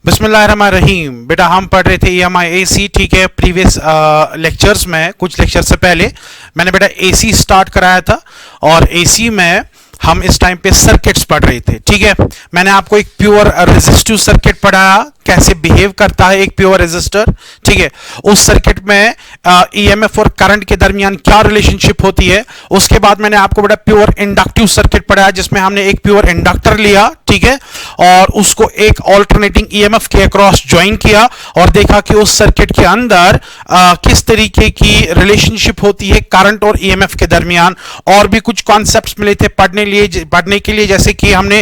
बिस्मिल्लाहिर्रहमानिर्रहीम। बेटा हम पढ़ रहे थे EMI AC, ठीक है। प्रीवियस लेक्चर्स में, कुछ लेक्चर से पहले मैंने बेटा AC स्टार्ट कराया था और AC में हम इस टाइम पे सर्किट्स पढ़ रहे थे, ठीक है। मैंने आपको एक प्योर रेजिस्टिव सर्किट पढ़ाया, कैसे बिहेव करता है एक प्योर रेजिस्टर, ठीक है। उस सर्किट में EMF और करंट के दरमियान क्या रिलेशनशिप होती है। उसके बाद मैंने आपको बेटा प्योर इंडक्टिव सर्किट पढ़ाया, जिसमें हमने एक प्योर इंडक्टर लिया, ठीक है, और उसको एक ऑल्टरनेटिंग EMF के अक्रॉस ज्वाइन किया और देखा कि उस सर्किट के अंदर किस तरीके की रिलेशनशिप होती है करंट और EMF के दरमियान। और भी कुछ कॉन्सेप्ट्स मिले थे पढ़ने के लिए, जैसे कि हमने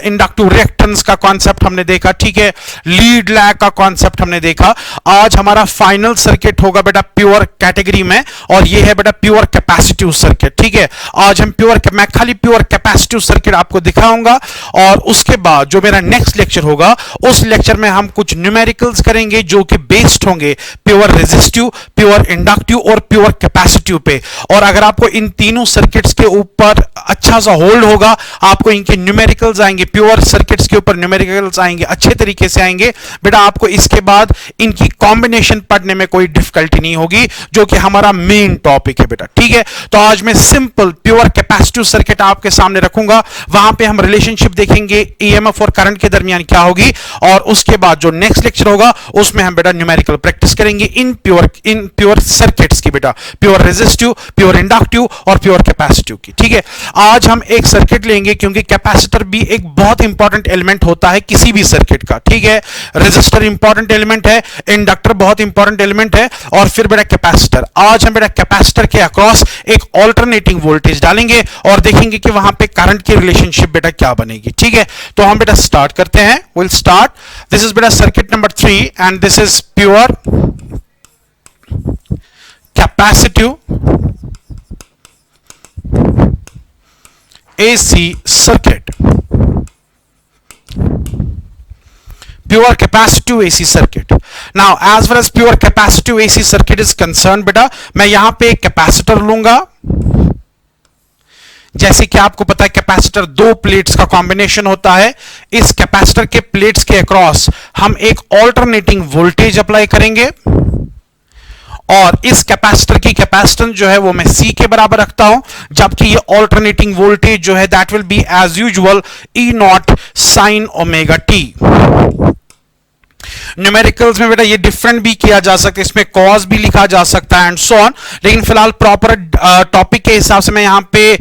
इंडक्टिव रिएक्टेंस का कॉन्सेप्ट हमने देखा, ठीक है। लीड लैग का कॉन्सेप्ट हमने देखा। आज हमारा फाइनल सर्किट होगा बेटा प्योर कैटेगरी में, और ये है बेटा प्योर कैपेसिटिव सर्किट, ठीक है। आज हम मैं खाली प्योर कैपेसिटिव सर्किट आपको दिखाऊंगा, और उसके बाद जो मेरा नेक्स्ट लेक्चर होगा उस लेक्चर में हम कुछ न्यूमेरिकल्स करेंगे जो कि बेस्ड होंगे प्योर रेजिस्टिव, प्योर इंडक्टिव और प्योर कैपेसिटिव पे। और अगर आपको इन तीनों सर्किट्स के ऊपर अच्छा सा होल्ड होगा, आपको इनके न्यूमेरिकल्स आएंगे, प्योर सर्किट्स के ऊपर न्यूमेरिकल्स आएंगे, अच्छे तरीके से आएंगे बेटा, आपको इसके बाद इनकी कॉम्बिनेशन पढ़ने में कोई डिफिकल्टी नहीं होगी, जो कि हमारा मेन टॉपिक है बेटा, ठीक है। तो आज मैं सिंपल प्योर कैपेसिटिव सर्किट आपके सामने रखूंगा, वहां पे हम रिलेशनशिप देखेंगे EMF और करंट के दरमियान क्या होगी, और उसके बाद जो नेक्स्ट लेक्चर होगा उसमें हम बेटा न्यूमेरिकल प्रैक्टिस करेंगे इन प्योर सर्किट्स की बेटा, प्योर रेजिस्टिव, प्योर इंडक्टिव और प्योर कैपेसिटिव की, ठीक है। आज हम एक सर्किट लेंगे, क्योंकि कैपेसिटर भी एक बहुत इंपॉर्टेंट एलिमेंट होता है किसी भी सर्किट का, ठीक है। रेजिस्टर इंपॉर्टेंट एलिमेंट है, इंडक्टर बहुत इंपॉर्टेंट एलिमेंट है, और फिर बेटा कैपेसिटर। आज हम बेटा कैपेसिटर के अक्रॉस एक ऑल्टरनेटिंग वोल्टेज डालेंगे और देखेंगे कि वहां पे करंट की रिलेशनशिप बेटा क्या बनेगी, ठीक है। तो हम बेटा स्टार्ट करते हैं, विल स्टार्ट। दिस इज बेटा circuit number 3 and this is pure capacitive AC circuit, pure capacitive AC circuit. Now as far as pure capacitive AC circuit is concerned बेटा, मैं यहां पे एक कैपेसिटर लूंगा। जैसे कि आपको पता है कैपेसिटर दो प्लेट्स का कॉम्बिनेशन होता है। इस कैपेसिटर के प्लेट्स के अक्रॉस हम एक ऑल्टरनेटिंग वोल्टेज अप्लाई करेंगे, और इस कैपेसिटर की कैपेसिटेंस जो है वो मैं C के बराबर रखता हूं, जबकि ये ऑल्टरनेटिंग वोल्टेज जो है that will be as usual E0 sin omega t। Numericals में बेटा ये डिफरेंट भी किया जा सकता है, इसमें कॉस भी लिखा जा सकता है एंड सो ऑन, लेकिन फिलहाल प्रॉपर टॉपिक के हिसाब से मैं यहां पे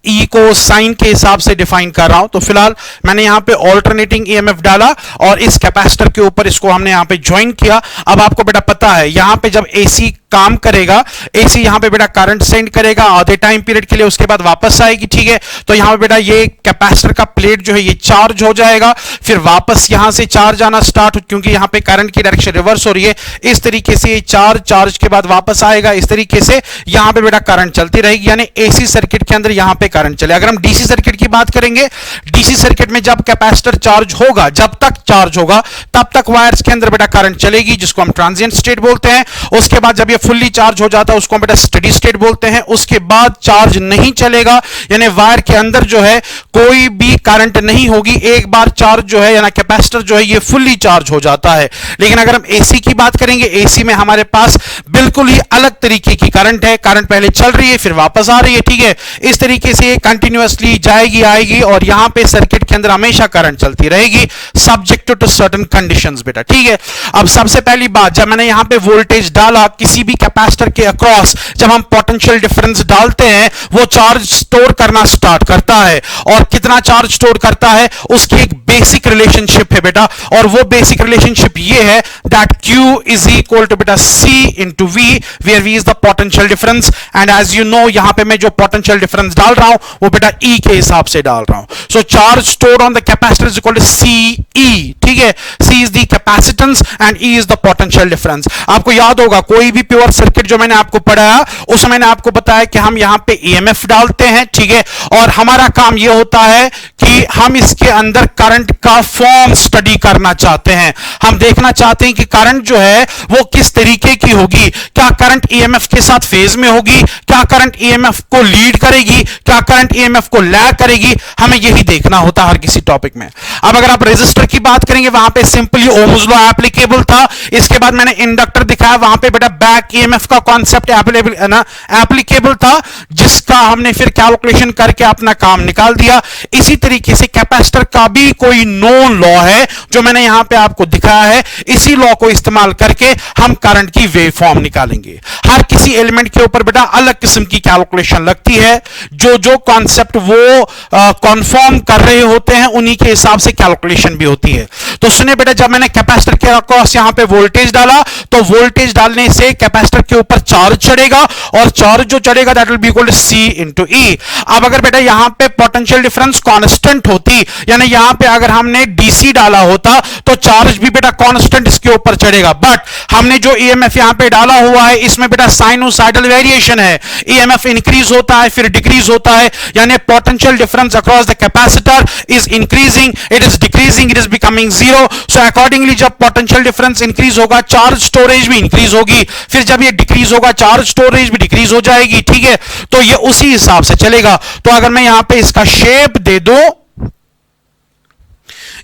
E को साइन के हिसाब से डिफाइन कर रहा हूं। तो फिलहाल मैंने यहां पे ऑल्टरनेटिंग EMF डाला और इस कैपेसिटर के ऊपर इसको हमने यहां पे ज्वाइन किया। अब आपको बेटा पता है यहां पे जब AC काम करेगा, AC यहां पे बेटा करंट सेंड करेगा आधे टाइम पीरियड के लिए, उसके बाद वापस आएगी, ठीक है। तो यहां पे बेटा ये कैपेसिटर का प्लेट जो है ये चार्ज हो जाएगा, फिर वापस यहां से चार्ज आना स्टार्ट, क्योंकि यहां पे करंट की डायरेक्शन रिवर्स हो रही है। इस तरीके से ये चार्ज के बाद वापस आएगा, इस तरीके से यहां पे बेटा करंट चलती रहेगी, यानी AC सर्किट के अंदर यहां पे करंट चले। अगर हम DC सर्किट की बात करेंगे, DC सर्किट में जब कैपेसिटर चार्ज होगा, जब तक चार्ज होगा तब तक वायर्स के अंदर बेटा करंट चलेगी, जिसको हम ट्रांजिएंट स्टेट बोलते हैं। उसके बाद जब ये फुल्ली चार्ज हो जाता है उसको हम बेटा स्टेडी स्टेट बोलते हैं। उसके बाद चार्ज नहीं चलेगा, यानी वायर के अंदर जो है कोई भी करंट नहीं होगी। एक बार चार्ज जो है यानी कैपेसिटर जो है ये फुल्ली चार्ज हो जाता है। लेकिन अगर हम AC की बात करेंगे, AC में हमारे पास बिल्कुल ही अलग तरीके की करंट है, करंट पहले चल रही है फिर वापस आ रही है, ठीक है। इस तरीके से कंटिन्यूअसली जाएगी आएगी, और यहां पे सर्किट के अंदर हमेशा करंट चलती रहेगी, सब्जेक्ट टू सर्टेन कंडीशंस बेटा, ठीक है। अब सबसे पहली बात, जब मैंने यहां पे वोल्टेज डाला किसी भी कैपेसिटर के अक्रॉस, जब हम पोटेंशियल डिफरेंस डालते हैं वो चार्ज स्टोर करना स्टार्ट करता है, और कितना चार्ज स्टोर करता है उसकी एक बेसिक रिलेशनशिप है बेटा, और वो बेसिक रिलेशनशिप ये है that Q is equal to बेटा C into V, where V is the potential difference, and as you know यहां पे मैं जो पोटेंशियल डिफरेंस डाल रहा हूं वो बेटा E के हिसाब से डाल रहा हूं। So charge stored on the capacitor is equal to CE, ठीक है। C is the capacitance and E is the potential difference. आपको याद होगा कोई भी प्योर सर्किट जो मैंने आपको पढ़ाया उस मैंने आपको बताया कि हम यहां पे EMF डालते हैं, ठीक है, और हमारा काम यह होता है कि हम इसके अंदर करंट करंट का फॉर्म स्टडी करना चाहते हैं। हम देखना चाहते हैं कि करंट जो है वो किस तरीके की होगी, क्या करंट ईएमएफ के साथ फेज में होगी, क्या करंट ईएमएफ को लीड करेगी, क्या करंट ईएमएफ को लैग करेगी, हमें यही देखना होता है हर किसी टॉपिक में। अब अगर आप रेजिस्टर की बात करेंगे, वहां पे सिंपली ओम्स लॉ एप्लीकेबल था। इसके बाद मैंने इंडक्टर दिखाया, वहां पे बेटा बैक ईएमएफ का कॉन्सेप्ट एप्लीकेबल था, जिसका हमने फिर कैलकुलेशन करके अपना काम निकाल दिया। इसी तरीके से कैपेसिटर का भी कोई नोन लॉ है जो मैंने यहां पे आपको दिखाया है। इसी लॉ को इस्तेमाल करके हम करंट की वेव फॉर्म निकालेंगे। हर किसी एलिमेंट के ऊपर बेटा अलग किस्म की कैलकुलेशन लगती है, जो जो कॉन्सेप्ट वो कन्फर्म कर रहे होते हैं उन्हीं के हिसाब से कैलकुलेशन भी होती है। तो सुनिए बेटा, जब मैंने कैपेसिटर के अक्रॉस यहां पे वोल्टेज डाला, तो वोल्टेज डालने से कैपेसिटर के ऊपर चार्ज चढ़ेगा, और चार्ज जो चढ़ेगा that will be equal to C into E। अब अगर बेटा यहां पे पोटेंशियल डिफरेंस कांस्टेंट होती, यानी यहां पे अगर हमने DC डाला होता तो चार्ज भी बेटा कांस्टेंट इसके ऊपर चढ़ेगा, बट हमने जो EMF यहां पे डाला हुआ है इसमें बेटा साइनोसाइडल वेरिएशन है। EMF इंक्रीज होता है फिर डिक्रीज होता है, यानी potential difference across the capacitor is increasing, it is decreasing, it is becoming zero. So accordingly जब पोटेंशियल डिफरेंस इंक्रीज होगा, चार्ज स्टोरेज भी इंक्रीज होगी, फिर जब ये डिक्रीज होगा, चार्ज स्टोरेज भी डिक्रीज हो जाएगी। ठीक है, तो ये उसी हिसाब से चलेगा। तो अगर मैं यहां पे इसका शेप दे दूं,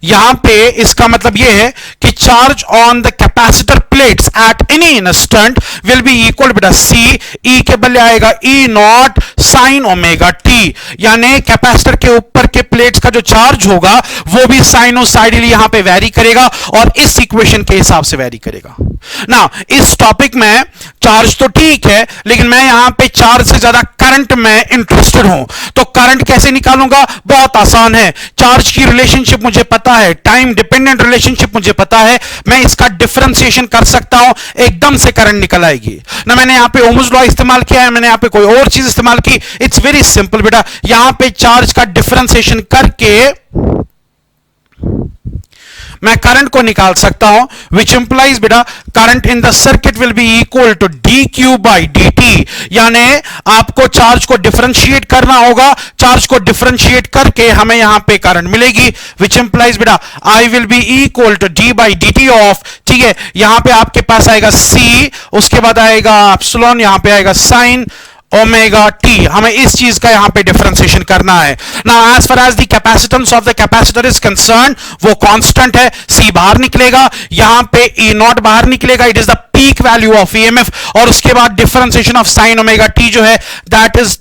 यहां पे इसका मतलब यह है कि charge on the capacitor plates at any instant will be equal बेटा C, E के बदले आएगा E not sine omega T, यानी कैपेसिटर के ऊपर के प्लेट्स का जो चार्ज होगा वो भी साइनोसाइडली यहां पे वेरी करेगा और इस इक्वेशन के हिसाब से वेरी करेगा ना। इस टॉपिक में चार्ज तो ठीक है, लेकिन मैं यहां पे चार्ज से ज्यादा करंट में इंटरेस्टेड हूं। तो करंट कैसे निकालूंगा? बहुत आसान है। चार्ज की रिलेशनशिप मुझे पता है, टाइम डिपेंडेंट रिलेशनशिप मुझे पता है, मैं इसका डिफरेंशिएशन कर सकता हूं, एकदम से करंट निकल आएगी ना। मैंने यहां पे ओम्स लॉ इस्तेमाल किया है, मैंने यहां पे कोई और चीज इस्तेमाल की। इट्स वेरी सिंपल बेटा, यहां पे चार्ज का डिफरेंशिएशन करके मैं करंट को निकाल सकता हूं, विच इंप्लाइज बेटा current in the circuit will be equal to dq by dt, यानी आपको चार्ज को डिफरेंशिएट करना होगा, चार्ज को डिफरेंशिएट करके हमें यहां पे करंट मिलेगी, विच इंप्लाइज बेटा I will be equal to d by dt of, ठीक है, यहां पे आपके पास आएगा c, उसके बाद आएगा एप्सिलॉन, यहां पे आएगा साइन ओमेगा टी। हमें इस चीज का यहां पे डिफरेंशिएशन करना है ना। As far as the capacitance of the capacitor is concern, वो कांस्टेंट है, C बाहर निकलेगा, यहां पे E नॉट बाहर निकलेगा, it is the peak value of EMF, और उसके बाद differentiation of sine omega T जो है that is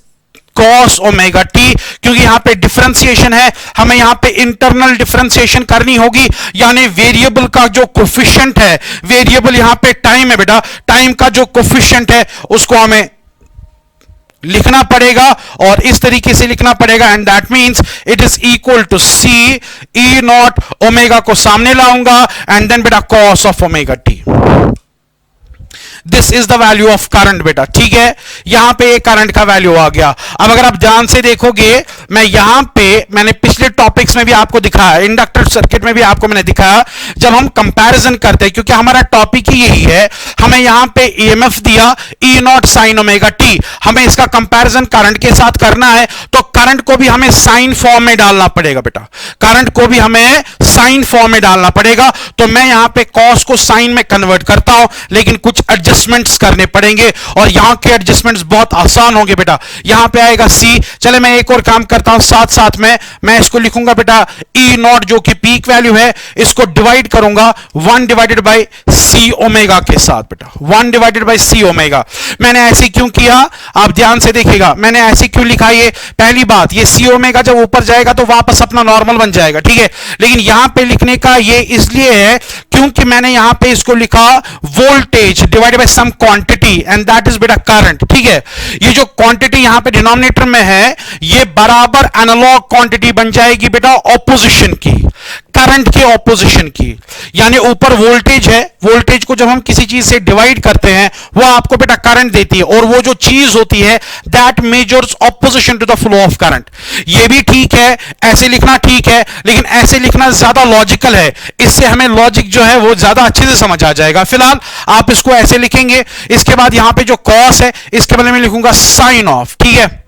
cos omega T, क्योंकि यहां पे डिफरेंशिएशन है, हमें यहां पे इंटरनल डिफरेंशिएशन करनी होगी, यानी वेरिएबल का जो कोफिशिएंट है, वेरिएबल यहां पे टाइम है बेटा, टाइम का जो कोफिशिएंट है उसको हमें लिखना पड़ेगा और इस तरीके से लिखना पड़ेगा, and that means it is equal to C E not, omega को सामने लाऊंगा एंड देन बेटा cos of omega t. This is the value of current बेटा, ठीक है, यहां पे ये करंट का वैल्यू आ गया। अब अगर आप ध्यान से देखोगे, मैं यहां पे मैंने पिछले टॉपिक्स में भी आपको दिखाया, इंडक्टर सर्किट में भी आपको मैंने दिखाया, जब हम कंपैरिजन करते हैं, क्योंकि हमारा टॉपिक ही यही है, हमें यहां पे EMF दिया E not sine omega T, हमें इसका कंपैरिजन करंट के साथ करना है, तो करंट को भी हमें साइन फॉर्म में डालना पड़ेगा बेटा, करंट को भी हमें साइन फॉर्म में डालना पड़ेगा। तो मैं यहां पे कॉस को साइन में कन्वर्ट करता हूं, लेकिन कुछ एडजस्टमेंट्स करने पड़ेंगे, और यहां के एडजस्टमेंट्स बहुत आसान होंगे बेटा। यहां पे आएगा C, चले मैं एक और काम करता हूं, साथ साथ में मैं इसको लिखूंगा बेटा E नॉट जो कि पीक वैल्यू है, इसको डिवाइड करूंगा 1 डिवाइडेड बाई C ओमेगा के साथ बेटा, 1 डिवाइडेड बाई C ओमेगा। मैंने ऐसे क्यों किया, आप ध्यान से देखिएगा, मैंने ऐसे क्यों लिखा, ये पहली बात, ये C ओमेगा जब ऊपर जाएगा तो वापस अपना नॉर्मल बन जाएगा, ठीक है, लेकिन यहां पे लिखने का ये इसलिए है क्योंकि मैंने यहां पे इसको लिखा voltage divided by some quantity, and that is बेटा करंट, ठीक है। ये जो क्वांटिटी यहां पे डिनोमिनेटर में है, ये बराबर एनालॉग क्वांटिटी बन जाएगी बेटा ऑपोजिशन की, करंट के ऑपोजिशन की, यानी ऊपर वोल्टेज है, वोल्टेज को जब हम किसी चीज से डिवाइड करते हैं वो आपको बेटा करंट देती है, और वो जो चीज होती है that measures opposition to the flow of current. ये भी ठीक है, ऐसे लिखना ठीक है, लेकिन ऐसे लिखना ज्यादा लॉजिकल है, इससे हमें लॉजिक जो है वो ज्यादा अच्छे से समझ आ जाएगा। फिलहाल आप इसको ऐसे लिखेंगे, इसके बाद यहां पे जो कॉस है इसके बदले में लिखूंगा साइन ऑफ, ठीक है।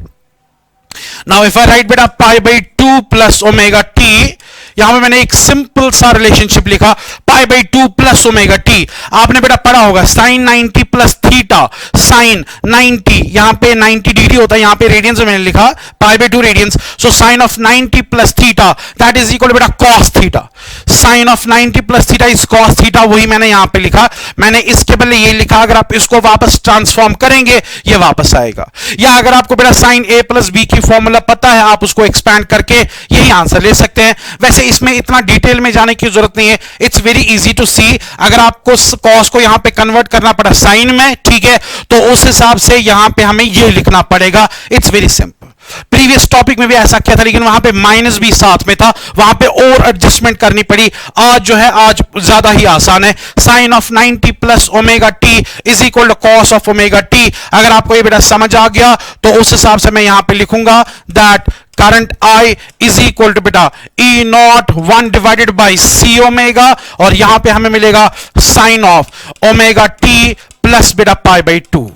नाउ इफ आई राइट बेटा pi by 2 plus omega T, यहां पे मैंने एक सिंपल सा रिलेशनशिप लिखा, pi by 2 plus omega T. आपने बेटा पढ़ा होगा साइन 90 प्लस थीटा, साइन 90, यहां पे 90 डिग्री होता है, यहां पे रेडियंस में मैंने लिखा pi by 2 radians, so sine of 90 plus theta that is equal बेटा cos theta. Sine of 90 plus theta is cos theta, वही मैंने यहां पे लिखा। मैंने इसके बदले ये लिखा, अगर आप इसको वापस ट्रांसफॉर्म करेंगे ये वापस आएगा। या अगर आपको बेटा साइन ए प्लस बी की फॉर्मूला पता है, आप उसको एक्सपैंड करके यही आंसर ले सकते हैं। वैसे इसमें इतना डिटेल में जाने की जरूरत नहीं है, इट्स वेरी इजी टू सी। अगर आपको कॉस को यहां पे कन्वर्ट करना पड़ा साइन में, ठीक है, तो उस हिसाब से यहां पे हमें ये लिखना पड़ेगा। It's very simple. Previous topic में भी ऐसा किया था, लेकिन वहां पे माइनस भी साथ में था, वहां पे और एडजस्टमेंट करनी पड़ी। आज जो है आज ज्यादा ही आसान है। Sine of 90 plus omega t is equal to cos of omega t. अगर आपको ये बेटा समझ आ गया तो उस हिसाब से मैं यहां पे लिखूंगा that current I is equal to बेटा E not 1 divided by C omega, और यहां पे हमें मिलेगा sine of omega t plus बेटा पाई बाई 2।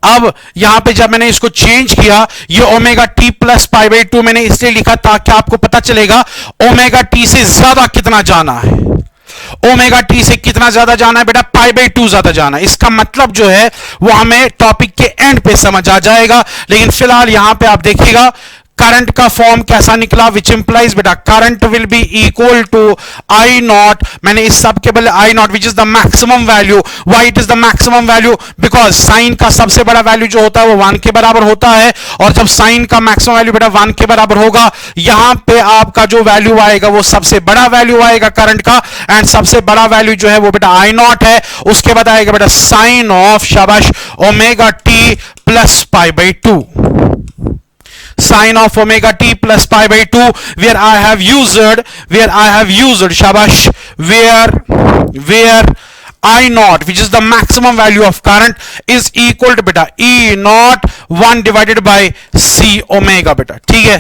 अब यहां पे जब मैंने इसको चेंज किया, ये omega t plus pi by 2 मैंने इसलिए लिखा ताकि आपको पता चलेगा ओमेगा टी से ज्यादा कितना जाना है। ओमेगा टी से कितना ज्यादा जाना है बेटा, पाई बाई 2 ज्यादा जाना है। इसका मतलब जो है वो हमें टॉपिक के एंड पे समझ आ जाएगा, लेकिन फिलहाल यहां पे आप देखिएगा करंट का फॉर्म कैसा निकला, विच इंप्लाइज बेटा current will be equal to I naught. मैंने इस सब के बदले I naught which is the maximum value. Why it is the maximum value? Because sine का सबसे बड़ा वैल्यू जो होता है वो 1 के बराबर होता है, और जब साइन का मैक्सिमम वैल्यू बेटा 1 के बराबर होगा, यहां पे आपका जो वैल्यू आएगा वो सबसे बड़ा वैल्यू आएगा करंट का, एंड सबसे बड़ा वैल्यू जो है वो बेटा आई नॉट है। उसके बाद आएगा बेटा साइन ऑफ शाबाश omega t plus pi by 2, sin of omega t plus pi by 2, where I have used shabash, where I naught which is the maximum value of current is equal to beta E naught 1 divided by C omega बेटा, ठीक है।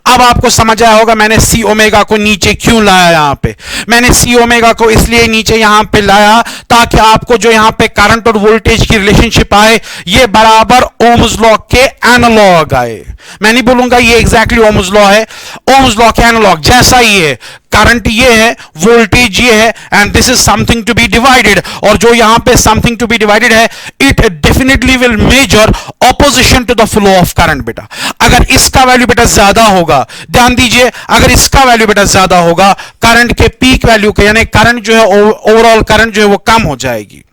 अब आपको समझ आया होगा मैंने सी omega को नीचे क्यों लाया। यहां पे मैंने सी ओमेगा को इसलिए नीचे यहां पे लाया ताकि आपको जो यहां पे करंट और वोल्टेज की रिलेशनशिप आए ये बराबर ओम्स लॉ के एनालॉग आए। मैं नहीं बोलूंगा ये एग्जैक्टली ओम्स लॉ है, ओम्स लॉ के एनालॉग जैसा ही है। करंट ये है, वोल्टेज ये है, and this is something to be divided, और जो यहां पे समथिंग टू बी डिवाइडेड है it definitely will measure opposition to the flow of current बेटा। अगर इसका वैल्यू बेटा ज्यादा होगा, ध्यान दीजिए, अगर इसका वैल्यू बेटा ज्यादा होगा करंट के पीक वैल्यू के, यानी करंट जो है ओवरऑल करंट जो है वो कम हो जाएगी।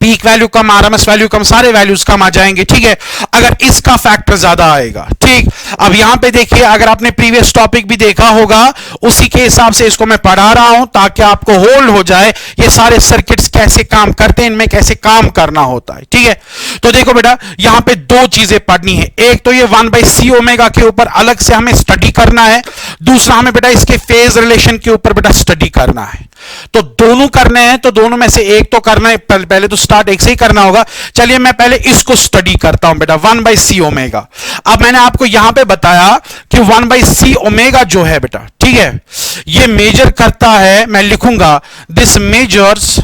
पीक वैल्यू कम, आरएमएस वैल्यू कम, सारे वैल्यूज कम आ जाएंगे, ठीक है, अगर इसका फैक्टर ज्यादा आएगा, ठीक। अब यहां पे देखिए, अगर आपने प्रीवियस टॉपिक भी देखा होगा उसी के हिसाब से इसको मैं पढ़ा रहा हूं ताकि आपको होल्ड हो जाए ये सारे सर्किट्स कैसे काम करते हैं, इनमें कैसे काम करना होता है, ठीक है। तो देखो बेटा यहां पे दो चीजें पढ़नी है, एक तो ये 1/c ओमेगा के ऊपर अलग से हमें स्टडी करना है, दूसरा हमें बेटा इसके फेज रिलेशन के ऊपर बेटा स्टडी करना है। तो दोनों करने हैं, तो दोनों में से एक तो करना है, पहले तो स्टार्ट एक से ही करना होगा। चलिए मैं पहले इसको स्टडी करता हूं बेटा 1/c ओमेगा। अब मैंने आपको यहां पे बताया कि 1/c ओमेगा जो है बेटा, ठीक है, ये मेजर करता है, मैं लिखूंगा this measures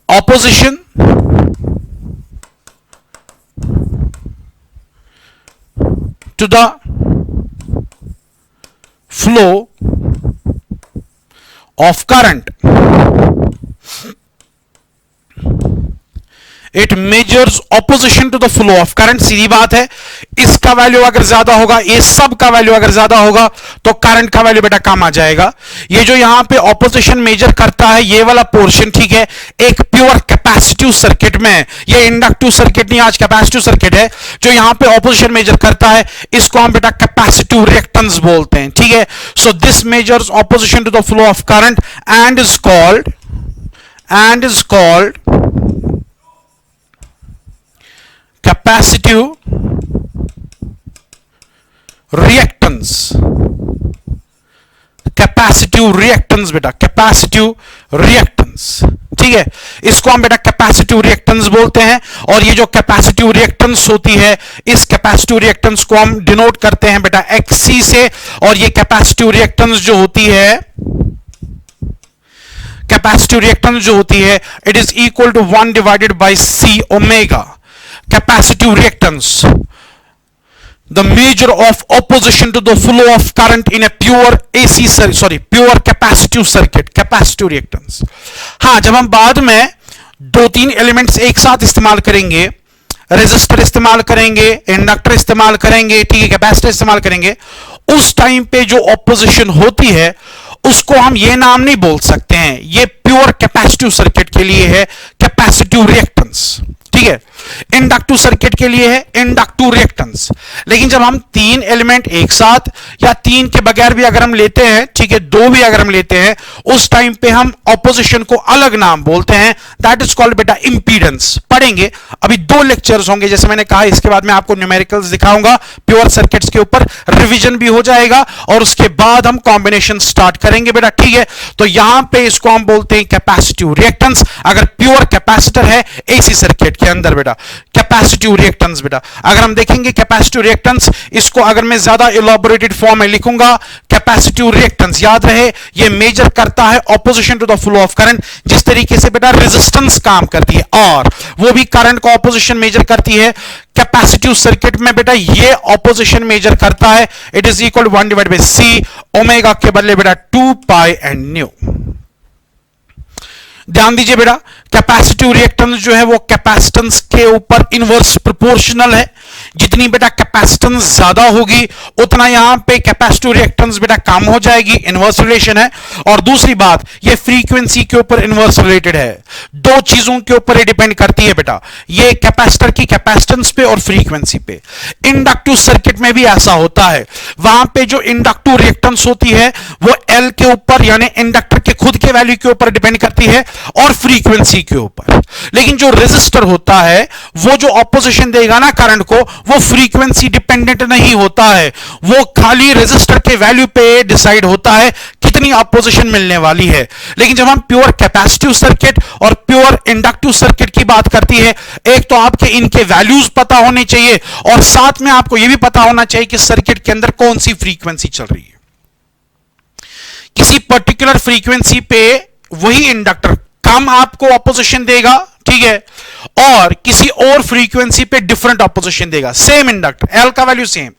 opposition to the flow of current. It measures opposition to the flow of current। सीधी बात है, इसका वैल्यू अगर ज्यादा होगा, ये सब का वैल्यू अगर ज्यादा होगा तो करंट का वैल्यू बेटा कम आ जाएगा। ये जो यहां पे ऑपोजिशन मेजर करता है ये वाला पोर्शन, ठीक है, एक प्योर कैपेसिटिव सर्किट में, ये इंडक्टिव सर्किट नहीं, आज कैपेसिटिव सर्किट है, जो यहां पे ऑपोजिशन मेजर करता है इसको हम बेटा कैपेसिटिव रिएक्टेंस बोलते हैं, ठीक है। So this measures opposition to the flow of current and is called capacitive reactance। Capacitive reactance बेटा, कैपेसिटिव रिएक्टेंस, ठीक है, इसको हम बेटा कैपेसिटिव रिएक्टेंस बोलते हैं। और ये जो कैपेसिटिव रिएक्टेंस होती है, इस कैपेसिटिव रिएक्टेंस को हम डिनोट करते हैं बेटा XC से, और ये कैपेसिटिव रिएक्टेंस जो होती है, कैपेसिटिव रिएक्टेंस जो होती है, it is equal to 1 divided by C omega. Capacitive reactance, the measure of opposition to the flow of current in a pure AC pure capacitive circuit, capacitive reactance। हाँ, जब हम बाद में दो तीन एलिमेंट्स एक साथ इस्तेमाल करेंगे, रेजिस्टर इस्तेमाल करेंगे, इंडक्टर इस्तेमाल करेंगे, ठीक है, कैपेसिटर इस्तेमाल करेंगे, उस टाइम पे जो ऑपोजिशन होती है उसको हम ये नाम नहीं बोल सकते हैं, ये प्योर कैपेसिटिव सर्किट के लिए है कैपेसिटिव रिएक्टेंस, ठीक है। इंडक्टिव सर्किट के लिए है इंडक्टिव रिएक्टेंस। लेकिन जब हम तीन एलिमेंट एक साथ या तीन के बगैर भी अगर हम लेते हैं, ठीक है, दो भी अगर हम लेते हैं, उस टाइम पे हम ऑपोजिशन को अलग नाम बोलते हैं, दैट इज कॉल्ड बेटा इंपीडेंस। पढ़ेंगे, अभी दो लेक्चर्स होंगे, जैसे मैंने कहा, इसके बाद मैं आपको न्यूमेरिकल्स दिखाऊंगा प्योर सर्किट्स के ऊपर, रिवीजन भी हो जाएगा और उसके बाद हम कॉम्बिनेशन स्टार्ट करेंगे बेटा, ठीक है। तो यहां पे इसको हम बोलते हैं कैपेसिटिव रिएक्टेंस, अगर प्योर कैपेसिटर है एसी सर्किट के अंदर बेटा, कैपेसिटिव रिएक्टेंस बेटा। अगर हम देखेंगे कैपेसिटिव रिएक्टेंस, इसको अगर मैं ज्यादा इलैबोरेटेड फॉर्म में लिखूंगा, कैपेसिटिव रिएक्टेंस याद रहे ये मेजर करता है opposition to the flow of current, जिस तरीके से बेटा रेजिस्टेंस काम करती है और वो भी करंट का ऑपोजिशन मेजर करती है। कैपेसिटिव सर्किट में बेटा ये ऑपोजिशन मेजर करता है, it is equal 1/c, omega के बदले बेटा 2 पाई एंड न्यू। ध्यान दीजिए बेटा, कैपेसिटिव रिएक्टेंस जो है वो कैपेसिटेंस के ऊपर इनवर्स प्रोपोर्शनल है। जितनी बेटा कैपेसिटेंस ज्यादा होगी उतना यहां पे कैपेसिटिव रिएक्टेंस बेटा कम हो जाएगी, इनवर्स रिलेशन है। और दूसरी बात, ये फ्रीक्वेंसी के ऊपर इनवर्स रिलेटेड है, दो चीजों के ऊपर ये डिपेंड करती है बेटा, ये कैपेसिटर की कैपेसिटेंस पे और फ्रीक्वेंसी पे। इंडक्टिव सर्किट में भी ऐसा होता है, वहां पे जो इंडक्टिव रिएक्टेंस होती है वो एल के ऊपर यानी इंडक्टर के खुद के वैल्यू के ऊपर डिपेंड करती है और फ्रीक्वेंसी के ऊपर। लेकिन जो रेजिस्टर होता है वो जो ऑपोजिशन देगा ना करंट को, वो फ्रीक्वेंसी डिपेंडेंट नहीं होता है, वो खाली रेजिस्टर के वैल्यू पे डिसाइड होता है कितनी ऑपोजिशन मिलने वाली है। लेकिन जब हम प्योर कैपेसिटिव सर्किट और प्योर इंडक्टिव सर्किट की बात करती है, एक तो आपके इनके वैल्यूज पता होने चाहिए और साथ में आपको यह भी पता होना चाहिए कि सर्किट के अंदर कौन सी फ्रीक्वेंसी चल रही है। किसी पर्टिकुलर फ्रीक्वेंसी पे वही इंडक्टर कम आपको ऑपोजिशन देगा, ठीक है, और किसी और फ्रीक्वेंसी पे डिफरेंट ऑपोजिशन देगा। सेम इंडक्टर एल का वैल्यू सेम,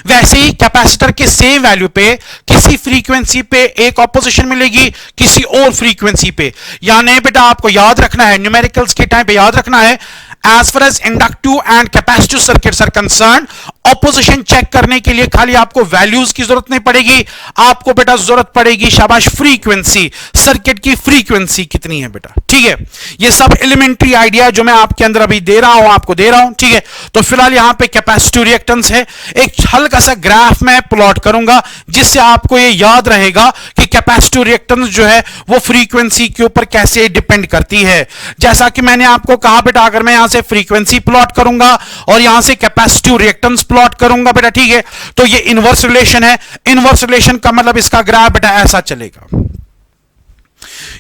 वैसे ही कैपेसिटर के सेम वैल्यू पे किसी फ्रीक्वेंसी पे एक ऑपोजिशन मिलेगी, किसी और फ्रीक्वेंसी पे। यानी बेटा आपको याद रखना है, न्यूमेरिकल्स के टाइम पे याद रखना है, as far as inductive and capacitive circuits are concerned, opposition check करने के लिए खाली आपको वैल्यूज की जरूरत नहीं पड़ेगी, आपको बेटा जरूरत पड़ेगी शाबाश फ्रीक्वेंसी, सर्किट की फ्रीक्वेंसी कितनी है बेटा, ठीक है। ये सब एलिमेंट्री आइडिया जो मैं आपके अंदर अभी दे रहा हूं, आपको दे रहा हूं, ठीक है। तो फिलहाल यहां पे कैपेसिटिव रिएक्टेंस है, एक हल्का सा ग्राफ में प्लॉट करूंगा जिससे आपको ये याद रहेगा कि कैपेसिटिव रिएक्टेंस जो है वो फ्रीक्वेंसी के ऊपर कैसे डिपेंड करती है। जैसा कि मैंने आपको कहा बेटा, अगर मैं यहां से फ्रीक्वेंसी प्लॉट करूंगा और यहां से कैपेसिटिव रिएक्टेंस प्लॉट करूंगा बेटा, ठीक है, तो ये इनवर्स रिलेशन है। इनवर्स रिलेशन का मतलब इसका ग्राफ बेटा ऐसा चलेगा।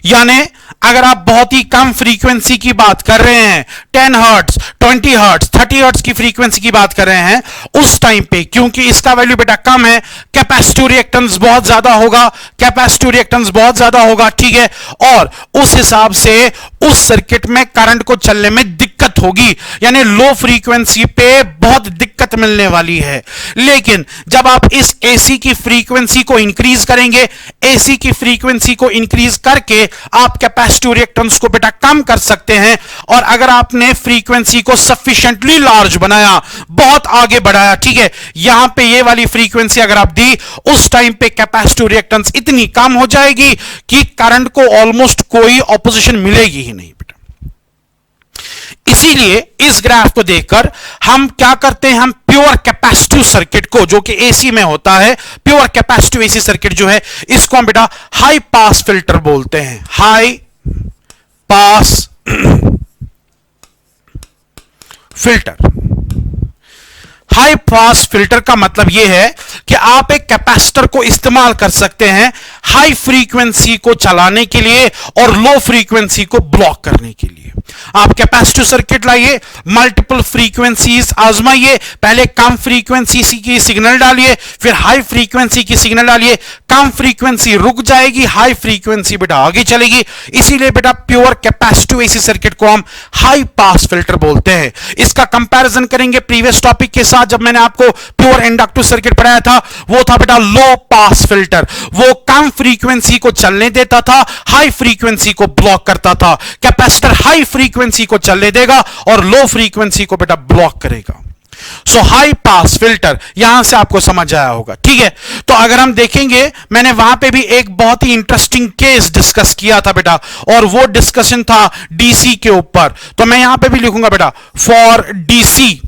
यानी अगर आप बहुत ही कम फ्रीक्वेंसी की बात कर रहे हैं, 10 हर्ट्ज, 20 हर्ट्ज, 30 हर्ट्ज की फ्रीक्वेंसी की बात कर रहे हैं, उस टाइम पे क्योंकि इसका वैल्यू बेटा कम है, कैपेसिटिव रिएक्टेंस बहुत ज्यादा होगा, कैपेसिटिव रिएक्टेंस बहुत ज्यादा होगा, ठीक है, और उस हिसाब से उस सर्किट में करंट को चलने में दिक्कत होगी, यानी लो फ्रीक्वेंसी पे बहुत दिक्कत मिलने वाली है। लेकिन जब आप इस एसी की फ्रीक्वेंसी को इंक्रीज करेंगे, एसी की फ्रीक्वेंसी को इंक्रीज करके आप कैपेसिटिव रिएक्टेंस को बेटा कम कर सकते हैं। और अगर आपने फ्रीक्वेंसी को सफिशिएंटली लार्ज बनाया, बहुत आगे बढ़ाया, ठीक है, यहां पे ये वाली फ्रीक्वेंसी अगर आप दी, उस टाइम पे कैपेसिटिव रिएक्टेंस इतनी कम हो जाएगी कि करंट को ऑलमोस्ट कोई ऑपोजिशन मिलेगी ही नहीं बेटा। इसीलिए इस ग्राफ को देखकर हम क्या करते हैं, हम प्योर कैपेसिटिव सर्किट को, जो कि एसी में होता है, प्योर कैपेसिटिव एसी सर्किट जो है, इसको हम बेटा हाई पास फिल्टर बोलते हैं। High pass filter, high pass filter का मतलब यह है कि आप एक कैपेसिटर को इस्तेमाल कर सकते हैं हाई फ्रीक्वेंसी को चलाने के लिए और लो फ्रीक्वेंसी को ब्लॉक करने के लिए। आप कैपेसिटिव सर्किट लाइए, मल्टीपल फ्रीक्वेंसीज आजमाइए, पहले कम फ्रीक्वेंसी की सिग्नल डालिए, फिर हाई फ्रीक्वेंसी की सिग्नल डालिए, कम फ्रीक्वेंसी रुक जाएगी, हाई फ्रीक्वेंसी बेटा आगे चलेगी। इसीलिए बेटा प्योर कैपेसिटिव एसी सर्किट को हम हाई पास फिल्टर बोलते हैं। इसका कंपैरिजन करेंगे प्रीवियस टॉपिक के साथ, जब मैंने आपको प्योर इंडक्टिव सर्किट पढ़ाया था, वो था बेटा लो पास फिल्टर। वो कम फ्रीक्वेंसी को चलने देता था, हाई फ्रीक्वेंसी को ब्लॉक करता था। कैपेसिटर हाई फ्रीक्वेंसी को चलने देगा और लो फ्रीक्वेंसी को बेटा ब्लॉक करेगा। सो हाई पास फिल्टर यहां से आपको समझ आया होगा, ठीक है। तो अगर हम देखेंगे, मैंने वहां पे भी एक बहुत ही इंटरेस्टिंग केस डिस्कस किया था बेटा, और वो डिस्कशन था डीसी के ऊपर। तो मैं यहां पे भी लिखूंगा बेटा फॉर डीसी,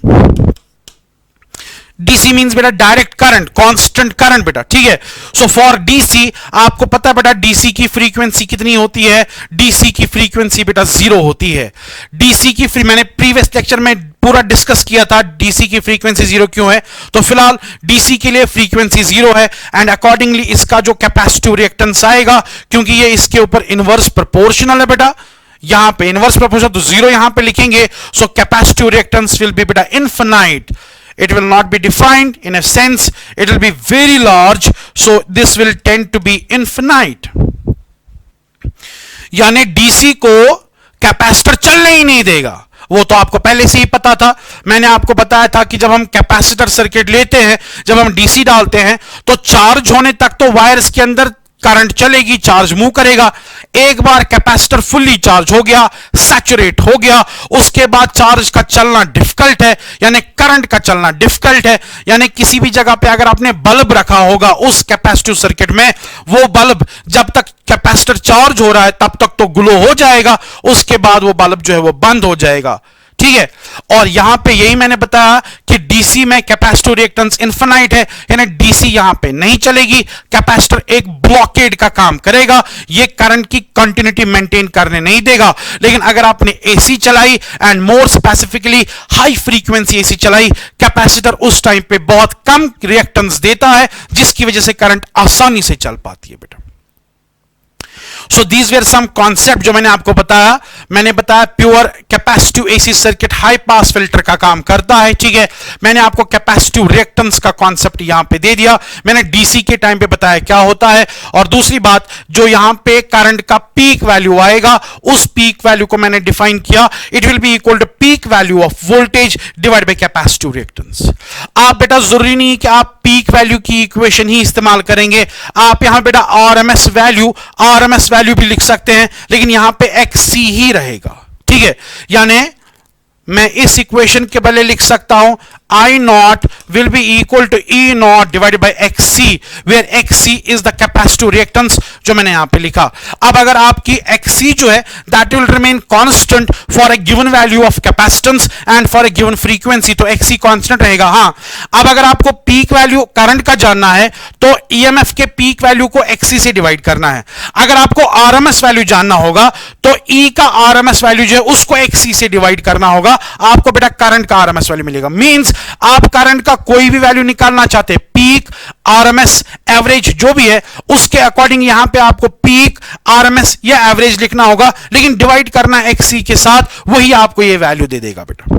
डीसी मींस बेटा डायरेक्ट करंट, कांस्टेंट करंट बेटा, ठीक है। सो फॉर डीसी आपको पता है बेटा डीसी की फ्रीक्वेंसी कितनी होती है? डीसी की फ्रीक्वेंसी बेटा 0 होती है। डीसी की मैंने प्रीवियस लेक्चर में पूरा डिस्कस किया था डीसी की फ्रीक्वेंसी 0 क्यों है। तो फिलहाल डीसी के लिए फ्रीक्वेंसी 0 है एंड अकॉर्डिंगली इसका जो कैपेसिटिव रिएक्टेंस आएगा, क्योंकि ये इसके ऊपर इनवर्स प्रोपोर्शनल है बेटा, यहां पे इनवर्स प्रोपोर्शनल, तो 0 यहां पे लिखेंगे। सो कैपेसिटिव रिएक्टेंस विल बी बेटा infinite, it will not be defined in a sense, it will be very large, so this will tend to be infinite। यानी डीसी को कैपेसिटर चलने ही नहीं देगा, वो तो आपको पहले से ही पता था। मैंने आपको बताया था कि जब हम कैपेसिटर सर्किट लेते हैं, जब हम डीसी डालते हैं, तो चार्ज होने तक तो वायर्स के अंदर करंट चलेगी, चार्ज मूव करेगा। एक बार कैपेसिटर फुल्ली चार्ज हो गया, सैचुरेट हो गया, उसके बाद चार्ज का चलना डिफिकल्ट है, यानी करंट का चलना डिफिकल्ट है। यानी किसी भी जगह पे अगर आपने बल्ब रखा होगा उस कैपेसिटिव सर्किट में, वो बल्ब जब तक कैपेसिटर चार्ज हो रहा है तब तक तो ग्लो हो जाएगा, उसके बाद वो बल्ब जो है वो बंद हो जाएगा, ठीक है। और यहां पे यही मैंने बताया कि डीसी में कैपेसिटिव रिएक्टेंस इनफिनाइट है, यानी डीसी यहां पे नहीं चलेगी, कैपेसिटर एक ब्लॉकेड का काम करेगा, ये करंट की कंटिन्यूटी मेंटेन करने नहीं देगा। लेकिन अगर आपने एसी चलाई and more specifically high frequency AC चलाई, कैपेसिटर उस टाइम पे बहुत कम रिएक्टेंस देता है, जिसकी वजह से करंट आसानी से चल पाती है बेटा। So these were some concept जो मैंने आपको बताया। मैंने बताया pure capacitive AC circuit high pass filter का काम करता है, ठीक है। मैंने आपको कैपेसिटिव रिएक्टेंस का कॉन्सेप्ट यहां पे दे दिया, मैंने डीसी के टाइम पे बताया क्या होता है। और दूसरी बात, जो यहां पे करंट का पीक वैल्यू आएगा, उस पीक वैल्यू को मैंने डिफाइन किया, it will be equal to peak value of voltage divide by capacitive reactance. आप बेटा जरूरी नहीं कि आप पीक वैल्यू की इक्वेशन ही इस्तेमाल करेंगे, आप यहां बेटा आरएमएस वैल्यू भी लिख सकते हैं, लेकिन यहां पे XC ही रहेगा, ठीक है। यानी मैं इस इक्वेशन के बदले लिख सकता हूं I naught will be equal to E naught divided by XC, where XC is the capacitive reactance, जो मैंने यहां पे लिखा। अब अगर आपकी XC जो है that will remain constant for a given value of capacitance and for a given frequency, तो XC constant रहेगा। हाँ, अब अगर आपको पीक वैल्यू करंट का जानना है तो EMF के पीक वैल्यू को XC से डिवाइड करना है। अगर आपको RMS वैल्यू जानना होगा तो E का RMS वैल्यू जो है उसको XC से डिवाइड करना होगा, आपको बेटा करंट का RMS वैल्यू मिलेगा। मींस आप करंट का कोई भी वैल्यू निकालना चाहते हैं, पीक, आरएमएस, एवरेज जो भी है, उसके अकॉर्डिंग यहां पे आपको पीक, आरएमएस या एवरेज लिखना होगा, लेकिन डिवाइड करना एक्सी के साथ, वही आपको ये वैल्यू दे देगा बेटा।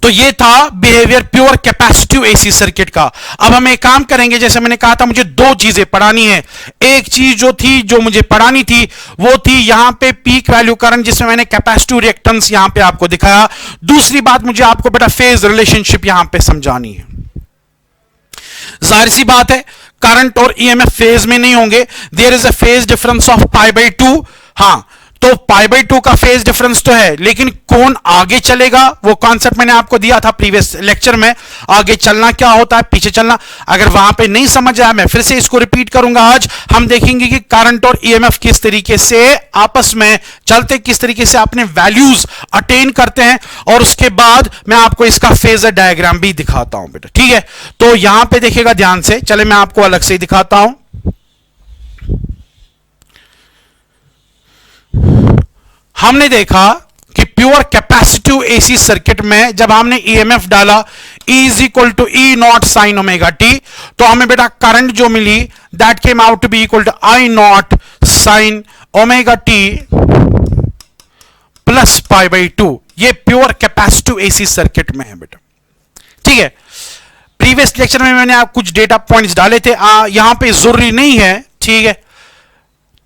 तो ये था behaviour pure capacitive AC circuit का। अब हम एक काम करेंगे, जैसे मैंने कहा था मुझे दो चीजें पढ़ानी है। एक चीज जो मुझे पढ़ानी थी वो थी यहां पे पीक वैल्यू करंट, जिसमें मैंने कैपेसिटिव रिएक्टेंस यहां पे आपको दिखाया। दूसरी बात, मुझे आपको बेटा फेज रिलेशनशिप यहां पे समझानी है। जाहिर सी बात है करंट और ईएमएफ फेज में नहीं होंगे, there is a phase difference of π/2। हां, तो π/2 का फेज डिफरेंस तो है, लेकिन कौन आगे चलेगा वो कॉन्सेप्ट मैंने आपको दिया था प्रीवियस लेक्चर में। आगे चलना क्या होता है, पीछे चलना। अगर वहां पे नहीं समझ आया, मैं फिर से इसको रिपीट करूंगा। आज हम देखेंगे कि करंट और ईएमएफ किस तरीके से आपस में चलते, किस तरीके से अपने वैल्यूज अटेन करते हैं, और उसके बाद मैं आपको इसका फेजर डायग्राम भी दिखाता हूं बेटा, ठीक है। तो यहां पे देखिएगा ध्यान से, चले मैं आपको अलग से ही दिखाता हूं। हमने देखा कि प्योर कैपेसिटिव एसी सर्किट में जब हमने ईएमएफ डाला E is equal to E not sine omega t, तो हमें बेटा करंट जो मिली that came out to be equal to I not sine omega t plus pi by two. ये प्योर कैपेसिटिव एसी सर्किट में है बेटा, ठीक है। प्रीवियस लेक्चर में मैंने आप कुछ डेटा पॉइंट्स डाले थे, यहां पे जरूरी नहीं है, ठीक है।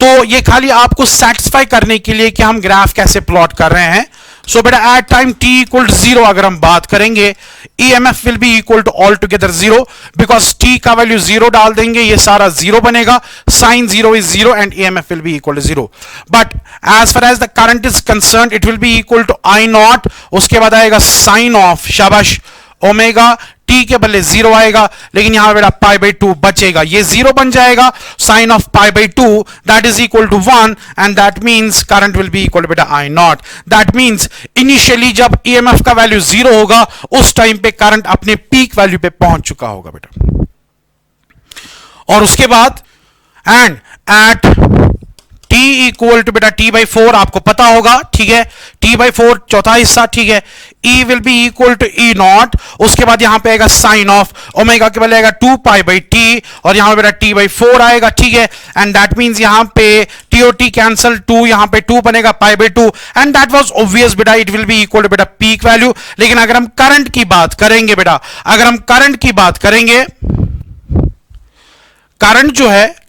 तो ये खाली आपको सेटिस्फाई करने के लिए कि हम ग्राफ कैसे प्लॉट कर रहे हैं। सो बेटा at time t equal to 0 अगर हम बात करेंगे, EMF will be equal to all together 0, because t का वैल्यू 0 डाल देंगे, ये सारा 0 बनेगा, sine 0 is 0 and EMF will be equal to 0। But as far as the current is concern it will be equal to I not, उसके बाद आएगा sine of शाबाश ओमेगा, t के बदले 0 आएगा, लेकिन यहां बेटा पाई बाई 2 बचेगा, ये 0 बन जाएगा, sine of pi by 2 that is equal to 1 and that means current will be equal to बेटा I not. That means initially जब EMF का वैल्यू 0 होगा उस टाइम पे करंट अपने पीक वैल्यू पे पहुंच चुका होगा बेटा। और उसके बाद and at t equal to बेटा t बाई 4 आपको पता होगा, ठीक है, t बाई 4 चौथा हिस्सा, ठीक है, e will be equal to E not, उसके बाद यहां पे आएगा साइन ऑफ ओमेगा के बदले आएगा 2 पाई बाई t और यहां पे बेटा t बाई 4 आएगा, ठीक है, एंड दैट मींस यहां पे t और t कैंसल, 2 यहां पे 2 बनेगा pi by 2 and that was obvious बेटा, it will be equal to बेटा पीक वैल्यू। लेकिन अगर हम करंट की बात करेंगे बेटा, अगर हम करंट की बात करेंगे, करंट जो है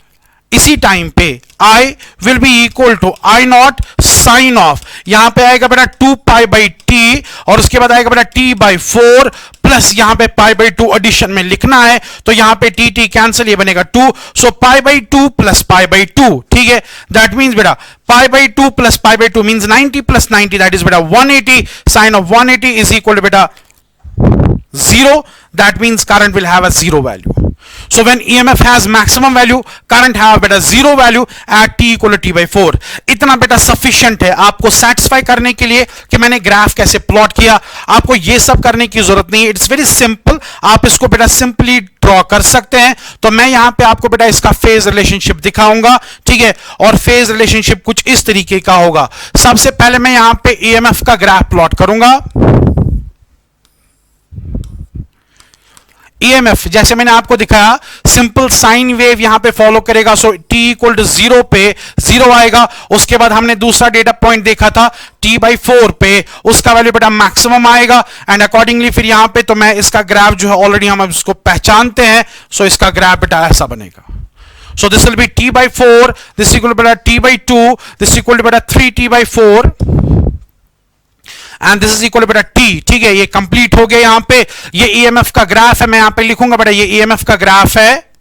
इसी टाइम पे I will be equal to I not sine of, यहां पे आएगा बेटा 2 पाई बाई टी और उसके बाद आएगा बेटा t बाई 4 प्लस यहां पे पाई बाई 2 एडिशन में लिखना है, तो यहां पे t कैंसिल, ये बनेगा 2, so pi by 2 plus pi by 2, ठीक है। दैट मींस बेटा pi by 2 plus pi by 2 means 90 plus 90 that is बेटा 180, sine of 180 is equal to बेटा 0, that means current will have a 0 value. So when EMF has maximum value, current have बेटा 0 value at t equal to t by 4। इतना बेटा sufficient है आपको satisfy करने के लिए कि मैंने ग्राफ कैसे प्लॉट किया। आपको ये सब करने की जरूरत नहीं है, इट्स वेरी सिंपल, आप इसको बेटा सिंपली ड्रॉ कर सकते हैं। तो मैं यहां पे आपको बेटा इसका फेज रिलेशनशिप दिखाऊंगा, ठीक है, और फेज रिलेशनशिप कुछ इस तरीके का होगा। सबसे पहले मैं यहां पे EMF का ग्राफ प्लॉट करूंगा। EMF जैसे मैंने आपको दिखाया सिंपल साइन वेव यहां पे फॉलो करेगा, सो t इक्वल टू 0 पे 0 आएगा। उसके बाद हमने दूसरा डेटा पॉइंट देखा था t बाई 4 पे, उसका वैल्यू बेटा मैक्सिमम आएगा एंड अकॉर्डिंगली फिर यहां पे तो मैं इसका ग्राफ जो है ऑलरेडी हम इसको पहचानते हैं, सो इसका ग्राफ बेटा ऐसा बनेगा। So this will be t by 4, this equal to बेटा t by 2, this equal to बेटा 3t by 4 and this is equal बेटा t, ठीक है। ये कंप्लीट हो गया। यहां पे ये EMF का ग्राफ है, मैं यहां पे लिखूंगा बेटा ये EMF का ग्राफ है,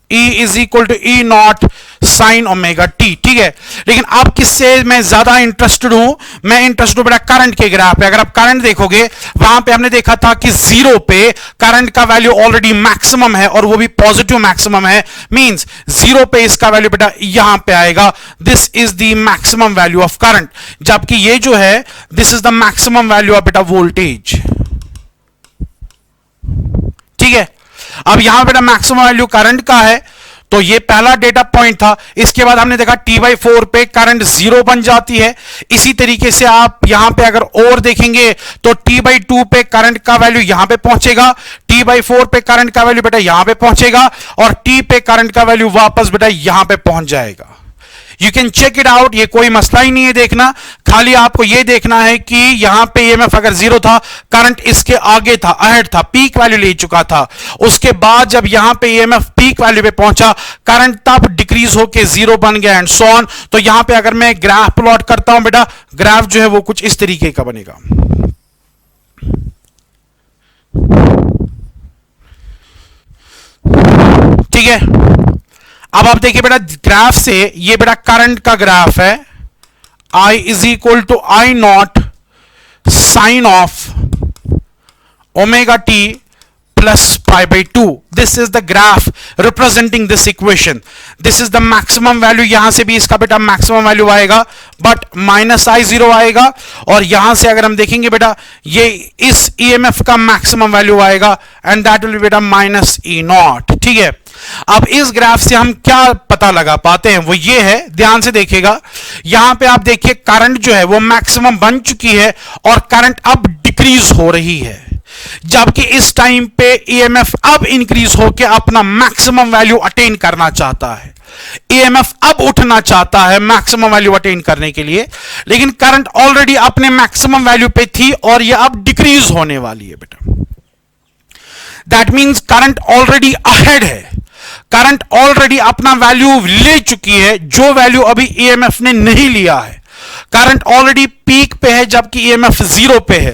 E is equal to E not sine omega t, ठीक है। लेकिन अब किससे मैं ज्यादा इंटरेस्टेड हूं, मैं इंटरेस्टेड हूं बेटा करंट के ग्राफ पे। अगर आप करंट देखोगे वहां पे हमने देखा था कि 0 पे करंट का वैल्यू ऑलरेडी मैक्सिमम है और वो भी पॉजिटिव मैक्सिमम है, मींस 0 पे इसका वैल्यू बेटा यहां पे आएगा, this is the maximum value of current, जबकि ये जो है this is the maximum value of बेटा वोल्टेज, ठीक है। अब यहां बेटा मैक्सिमम वैल्यू करंट का है, तो ये पहला डेटा पॉइंट था। इसके बाद हमने देखा t बाई 4 पे करंट 0 बन जाती है। इसी तरीके से आप यहां पे अगर और देखेंगे तो t बाई 2 पे करंट का वैल्यू यहां पे पहुंचेगा, t बाई 4 पे करंट का वैल्यू बेटा यहां पे पहुंचेगा और t पे करंट का वैल्यू वापस बेटा यहां पे पहुंच जाएगा। You can check it out, ये कोई मसला ही नहीं है देखना, खाली आपको ये देखना है कि यहां पे EMF अगर 0 था, करंट इसके आगे था, अहेड था, पीक वैल्यू ले चुका था। उसके बाद जब यहां पे EMF पीक वैल्यू पे पहुंचा, करंट तब डिक्रीज होके 0 बन गया एंड सो ऑन। तो यहां पे अगर मैं ग्राफ प्लॉट करता हूं बेटा, ग्राफ जो है वो कुछ इस तरीके का बनेगा, ठीक है। अब आप देखिए बेटा ग्राफ से, ये बेटा करंट का ग्राफ है, I is equal to I not sine of omega t plus pi by 2। This is the graph representing this equation. This is the maximum value, यहां से भी इसका बेटा मैक्सिमम वैल्यू आएगा बट माइनस I0 आएगा, और यहां से अगर हम देखेंगे बेटा ये इस EMF का मैक्सिमम वैल्यू आएगा एंड दैट विल बी बेटा माइनस E0, ठीक है। अब इस ग्राफ से हम क्या पता लगा पाते हैं वो ये है, ध्यान से देखिएगा, यहां पे आप देखिए करंट जो है वो मैक्सिमम बन चुकी है और करंट अब डिक्रीज हो रही है, जबकि इस टाइम पे ईएमएफ अब इंक्रीज होकर अपना मैक्सिमम वैल्यू अटेन करना चाहता है। ईएमएफ अब उठना चाहता है मैक्सिमम वैल्यू अटेन करने के लिए, लेकिन करंट ऑलरेडी अपने मैक्सिमम वैल्यू पे थी और ये अब डिक्रीज होने वाली है बेटा। That means current already ahead है, करंट ऑलरेडी अपना वैल्यू ले चुकी है जो वैल्यू अभी ईएमएफ ने नहीं लिया है। करंट ऑलरेडी पीक पे है जबकि ईएमएफ जीरो पे है।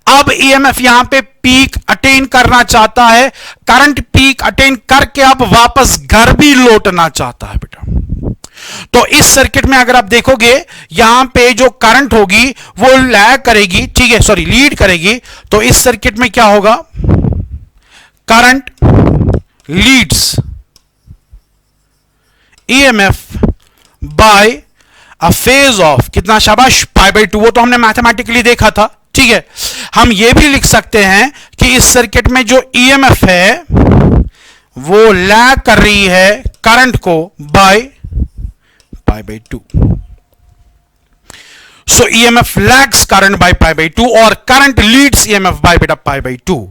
अब ईएमएफ यहां पे पीक अटेन करना चाहता है, करंट पीक अटेन करके अब वापस घर भी लौटना चाहता है बेटा। तो इस सर्किट में अगर आप देखोगे यहां पे जो करंट होगी वो लैग करेगी, ठीक है, सॉरी लीड करेगी। तो इस सर्किट में क्या होगा, current Leeds EMF bye a phase of कितना, शाबाश, π/2। वो तो हमने मैथमेटिकली देखा था, ठीक है। हम ये भी लिख सकते हैं कि इस सर्किट में जो ईएमएफ है वो लैग कर रही है करंट को by π/2। So EMF lags current by π/2 और करंट लीड्स ईएमएफ बाय बेटा π/2।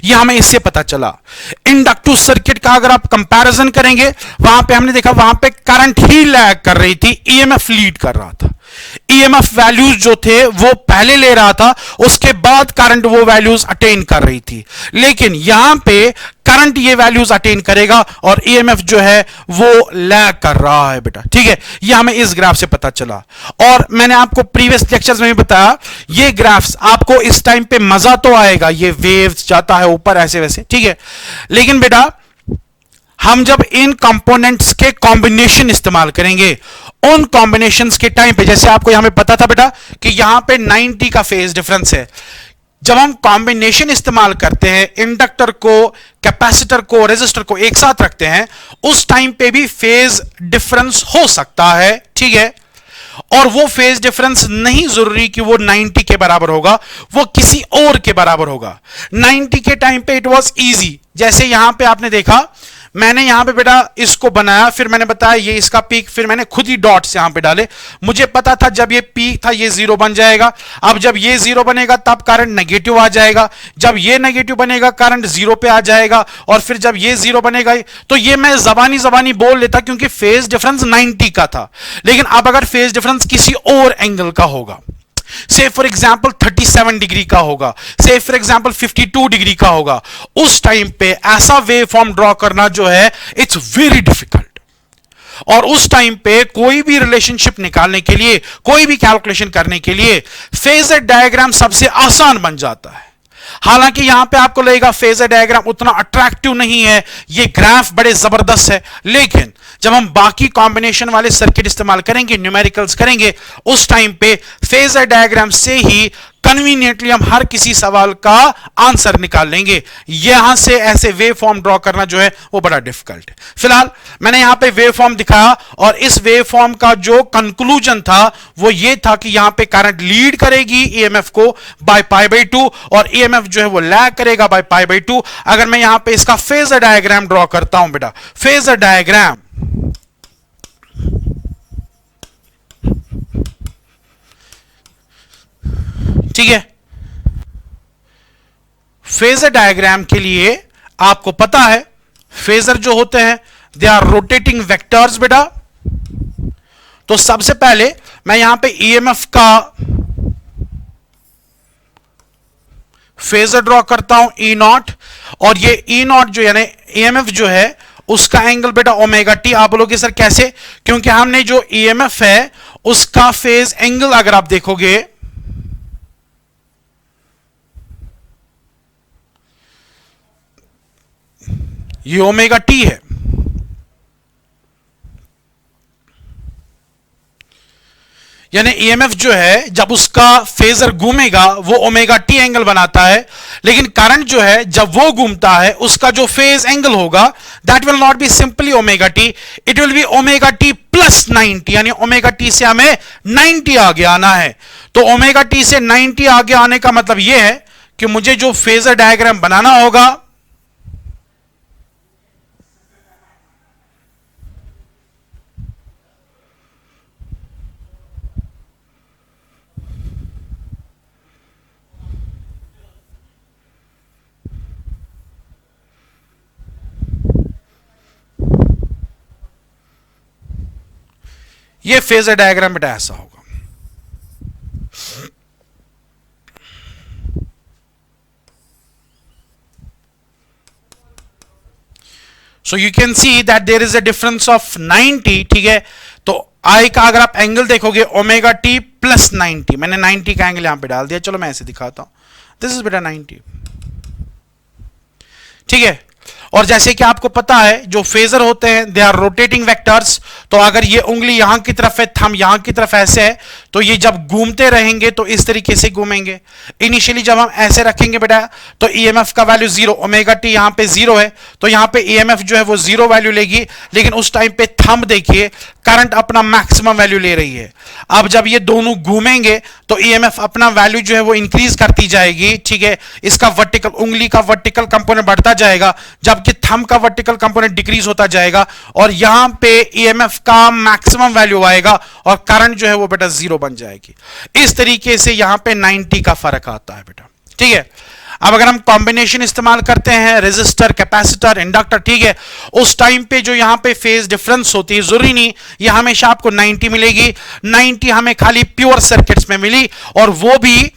यह हमें इससे पता चला। इंडक्टिव सर्किट का अगर आप कंपैरिजन करेंगे, वहां पे हमने देखा वहां पे करंट ही लैग कर रही थी, ईएमएफ लीड कर रहा था। ईएमएफ वैल्यूज जो थे वो पहले ले रहा था, उसके बाद करंट वो वैल्यूज अटेन कर रही थी। लेकिन यहां पे करंट ये वैल्यूज अटेन करेगा और ईएमएफ जो है वो लैग कर रहा है बेटा, ठीक है। ये हमें इस ग्राफ से पता चला और मैंने आपको प्रीवियस लेक्चर्स में भी बताया, ये ग्राफ्स आपको इस टाइम पे मजा तो आएगा, ये वेव्स जाता है ऊपर ऐसे वैसे, ठीक है। लेकिन बेटा हम जब इन कंपोनेंट्स के कॉम्बिनेशन इस्तेमाल करेंगे, उन कॉम्बिनेशंस के टाइम पे, जैसे आपको यहां पे पता था बेटा कि यहां पे 90 का फेज डिफरेंस है, जब हम कॉम्बिनेशन इस्तेमाल करते हैं, इंडक्टर को, कैपेसिटर को, रेजिस्टर को एक साथ रखते हैं, उस टाइम पे भी फेज डिफरेंस हो सकता है, ठीक है। और वो फेज डिफरेंस नहीं जरूरी कि वो 90 के बराबर होगा, वो किसी और के बराबर होगा। 90 के टाइम पे इट वाज इजी, जैसे यहां पे आपने देखा मैंने यहां पे बेटा इसको बनाया, फिर मैंने बताया ये इसका पीक, फिर मैंने खुद ही डॉट्स यहां पे डाले। मुझे पता था जब ये पीक था ये जीरो बन जाएगा। अब जब ये जीरो बनेगा तब करंट नेगेटिव आ जाएगा, जब ये नेगेटिव बनेगा करंट जीरो पे आ जाएगा, और फिर जब ये जीरो बनेगा, तो ये मैं जबानी बोल लेता क्योंकि फेज डिफरेंस 90 का था। लेकिन अब अगर फेज डिफरेंस किसी और एंगल का होगा, से फॉर एग्जाम्पल 37 डिग्री का होगा, से फॉर एग्जाम्पल 52 डिग्री का होगा, उस टाइम पे ऐसा वेव फॉर्म ड्रॉ करना जो है इट्स वेरी डिफिकल्ट। और उस टाइम पे कोई भी रिलेशनशिप निकालने के लिए, कोई भी कैलकुलेशन करने के लिए फेजर डायग्राम सबसे आसान बन जाता है। हालांकि यहां पे आपको लगेगा फेजर डायग्राम उतना अट्रैक्टिव नहीं है, ये ग्राफ बड़े जबरदस्त है, लेकिन जब हम बाकी कॉम्बिनेशन वाले सर्किट इस्तेमाल करेंगे, न्यूमेरिकल्स करेंगे, उस टाइम पे फेजर डायग्राम से ही कन्वीनियंटली हम हर किसी सवाल का आंसर निकाल लेंगे। यहां से ऐसे वेव फॉर्म ड्रॉ करना जो है वो बड़ा डिफिकल्ट है। फिलहाल मैंने यहां पे वेव फॉर्म दिखाया और इस वेव फॉर्म का जो कंक्लूजन था वो ये था कि यहां पे करंट लीड करेगी ईएमएफ को बाय π/2 और ईएमएफ जो है वो लैग करेगा बाय π/2। अगर मैं यहां पे इसका फेजर डायग्राम ड्रॉ करता हूं बेटा, फेजर डायग्राम, ठीक है, फेजर डायग्राम के लिए आपको पता है फेजर जो होते हैं दे आर रोटेटिंग वेक्टर्स बेटा। तो सबसे पहले मैं यहां पे ईएमएफ का फेजर ड्रॉ करता हूं E0, और ये E0 जो यानी ईएमएफ जो है उसका एंगल बेटा ओमेगा टी। आप बोलोगे सर कैसे, क्योंकि हमने जो ईएमएफ है उसका फेज एंगल अगर आप देखोगे ये ओमेगा टी है, यानी ईएमएफ जो है जब उसका फेजर घूमेगा वो ओमेगा टी एंगल बनाता है, लेकिन करंट जो है जब वो घूमता है उसका जो फेज एंगल होगा that will not be simply omega T, it will B omega t plus 90, यानी ओमेगा टी से हमें 90 आगे आना है। तो ओमेगा टी से 90 आगे आने का मतलब यह है कि मुझे जो फेजर डायग्राम बनाना होगा ये फेजर डायग्राम बेटा ऐसा होगा। So you can see that there is a difference of 90, ठीक है। तो आई का अगर आप एंगल देखोगे ओमेगा टी प्लस 90, मैंने 90 का एंगल यहां पे डाल दिया, चलो मैं ऐसे दिखाता हूं, दिस इज बेटा 90, ठीक है। और जैसे कि आपको पता है जो फेजर होते हैं दे आर रोटेटिंग वेक्टर्स, तो अगर ये उंगली यहां की तरफ है, थंब यहां की तरफ ऐसे है, तो ये जब घूमते रहेंगे तो इस तरीके से घूमेंगे। इनिशियली जब हम ऐसे रखेंगे बेटा तो ईएमएफ का वैल्यू 0, ओमेगा टी यहां पे 0 है, तो यहां पे ईएमएफ जो है वो 0 वैल्यू लेगी, लेकिन उस टाइम पे थंब देखिए करंट अपना मैक्सिमम वैल्यू ले रही है। अब जब ये दोनों घूमेंगे तो ईएमएफ अपना वैल्यू जो है वो इंक्रीज करती जाएगी, ठीक है। इसका वर्टिकल, उंगली का वर्टिकल कंपोनेंट बढ़ता जाएगा, जबकि थंब का वर्टिकल कंपोनेंट डिक्रीज होता जाएगा, और यहां पे ईएमएफ का मैक्सिमम वैल्यू आएगा और करंट जो है वो बेटा 0 बन जाएगी। इस तरीके से यहां पे 90 का फर्क आता है बेटा, ठीक है। अब अगर हम कॉम्बिनेशन इस्तेमाल करते हैं रेजिस्टर, कैपेसिटर, इंडक्टर, ठीक है, उस टाइम पे जो यहां पे फेज डिफरेंस होती है, जरूरी नहीं ये हमेशा आपको 90 मिलेगी, 90 हमें खाली प्योर सर्किट्स में मिली, और वो भी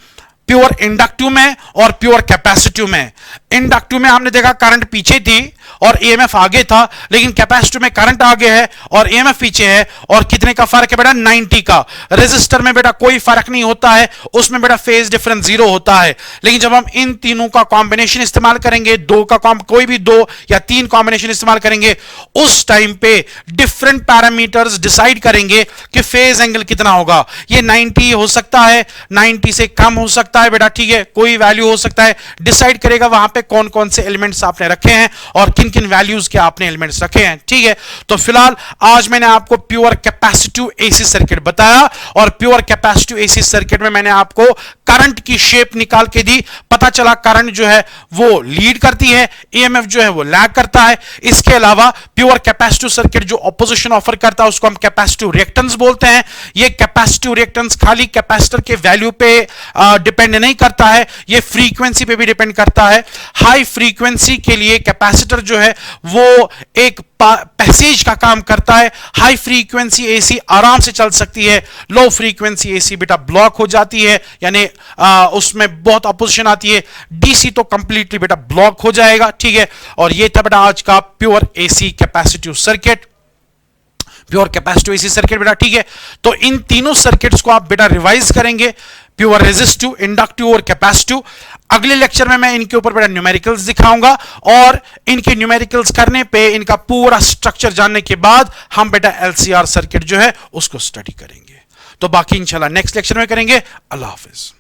प्योर इंडक्टिव में और प्योर कैपेसिटिव में। इंडक्टिव में हमने देखा करंट पीछे थी और ईएमएफ आगे था, लेकिन कैपेसिटिव में करंट आगे है और ईएमएफ पीछे है, और कितने का फर्क है बेटा 90 का। रेजिस्टर में बेटा कोई फर्क नहीं होता है, उसमें बेटा फेज डिफरेंस 0 होता है, लेकिन जब हम इन तीनों का कॉम्बिनेशन इस्तेमाल करेंगे, कोई भी 2 या 3 कॉम्बिनेशन इस्तेमाल करेंगे, उस टाइम पे डिफरेंट पैरामीटर्स डिसाइड करेंगे कि फेज एंगल कितना होगा। ये 90 हो सकता है, 90 से कम हो सकता है बेटा, ठीक है, कोई वैल्यू हो सकता है, डिसाइड करेगा वहां पे कौन कौन से एलिमेंट्स आपने रखे हैं और किन किन वैल्यूज के आपने एलिमेंट्स रखे हैं, ठीक है। तो फिलहाल आज मैंने आपको प्योर कैपेसिटिव एसी सर्किट बताया, और प्योर कैपेसिटिव एसी सर्किट में मैंने आपको करंट की शेप निकाल के दी। पता चला करंट जो है वो लीड करती है, ईएमएफ जो है वो लैग करता है। इसके अलावा प्योर कैपेसिटिव सर्किट जो ऑपोजिशन ऑफर करता है उसको हम कैपेसिटिव रिएक्टेंस बोलते हैं। ये कैपेसिटिव रिएक्टेंस खाली कैपेसिटर के वैल्यू पे डिपेंड नहीं करता है, ये फ्रीक्वेंसी पे भी डिपेंड करता है। हाई फ्रीक्वेंसी के लिए कैपेसिटर जो है वो एक पैसेज का काम करता है, हाई फ्रीक्वेंसी एसी आराम से चल सकती है, लो फ्रीक्वेंसी एसी बेटा ब्लॉक हो जाती है, यानी उसमें बहुत अपोजिशन आती है, डीसी तो कंप्लीटली बेटा ब्लॉक हो जाएगा, ठीक है। और ये था बेटा आज का pure AC capacitive circuit, pure capacitive AC circuit बेटा, ठीक है। तो इन तीनों सर्किट्स को आप बेटा रिवाइज करेंगे, प्योर रेजिस्टिव, इंडक्टिव और कैपेसिटिव। अगले लेक्चर में मैं इनके ऊपर बेटा न्यूमेरिकल्स दिखाऊंगा, और इनके न्यूमेरिकल्स करने पे इनका पूरा स्ट्रक्चर जानने के बाद हम बेटा एलसीआर सर्किट जो है उसको स्टडी करेंगे। तो बाकी इंशाल्लाह नेक्स्ट लेक्चर में करेंगे। अल्लाह हाफिज।